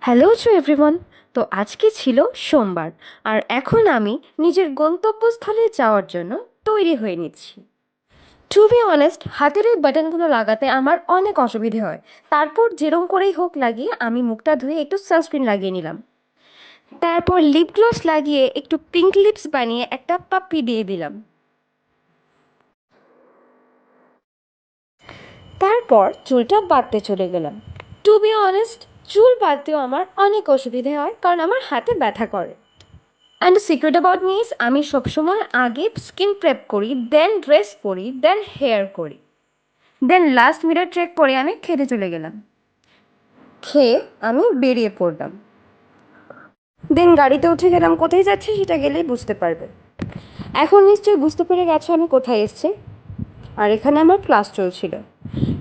Hello to everyone. তো আজকে ছিল সোমবার, আর এখন আমি নিজের গন্তব্যস্থলে যাওয়ার জন্য তৈরি হয়ে নিচ্ছি। টু বি অনেস্ট, হাতের এই বাটনগুলো লাগাতে আমার অনেক অসুবিধে হয়। তারপর যেরকম করেই হোক লাগিয়ে আমি মুখটা ধুয়ে একটু সানস্ক্রিন লাগিয়ে নিলাম। তারপর লিপ গ্লস লাগিয়ে একটু পিঙ্ক লিপস বানিয়ে একটা পাপ্পি দিয়ে দিলাম। তারপর চুলটা বাঁধতে চলে গেলাম। টু বি অনেস্ট, চুল বাঁধতেও আমার অনেক অসুবিধে হয়, কারণ আমার হাতে ব্যথা করে। And secret about me is, আমি সবসময় আগে স্কিন প্রেপ করি, দেন ড্রেস পরি, দেন হেয়ার করি, দেন লাস্ট মিরর ট্রেক করে আমি খেতে চলে গেলাম। খেয়ে আমি বেরিয়ে পড়লাম, দেন গাড়িতে উঠে গেলাম। কোথায় যাচ্ছি সেটা গেলেই বুঝতে পারবে। এখন নিশ্চয়ই বুঝতে পেরে গেছো আমি কোথায় এসেছি। আর এখানে আমার ক্লাস চলছিল।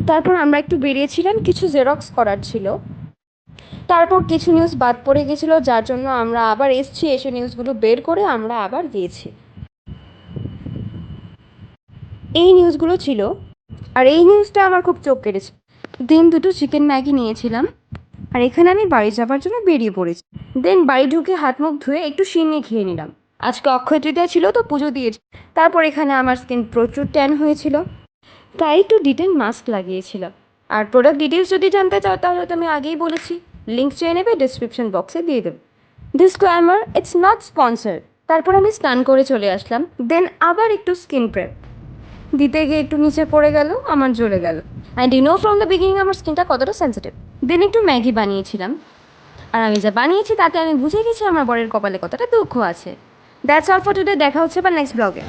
তারপর আমরা একটু বেরিয়েছিলাম, কিছু জেরক্স করার ছিল। তারপর কিছু নিউজ বাদ পড়ে গেছিলো, যার জন্য আমরা আবার এসেছি, এসে নিউজগুলো বের করে আমরা আবার গিয়েছি। এই নিউজগুলো ছিল, আর এই নিউজটা আমার খুব চোখ কেটেছে। দেন দুটো চিকেন ম্যাগি নিয়েছিলাম, আর এখানে আমি বাড়ি যাওয়ার জন্য বেরিয়ে পড়েছি। দেন বাড়ি ঢুকে হাত মুখ ধুয়ে একটু সিন্নি খেয়ে নিলাম। আজকে অক্ষয় তৃতীয়া ছিল তো পুজো দিয়েছি। তারপর এখানে আমার স্কিন প্রচুর ট্যান হয়েছিল, তাই একটু ডিটেন মাস্ক লাগিয়েছিলাম। আর প্রোডাক্ট ডিটেলস যদি জানতে চাও তাহলে তো আমি আগেই বলেছি, লিঙ্ক চেয়ে নেবে, ডিসক্রিপশন বক্সে দিয়ে দেবো। Disclaimer, it's not sponsored. তারপর আমি স্নান করে চলে আসলাম, দেন আবার একটু স্কিন প্রেপ দিতে গিয়ে একটু নিচে পড়ে গেল, আমার জ্বলে গেল। And you know from the beginning আমার স্কিনটা কতটা সেন্সিটিভ। দেন একটু ম্যাগি বানিয়েছিলাম, আর আমি যা বানিয়েছি তাতে আমি বুঝে গেছি আমার বরের কপালে কতটা দুঃখ আছে। That's all for today. দেখা হচ্ছে বা নেক্সট ব্লগে।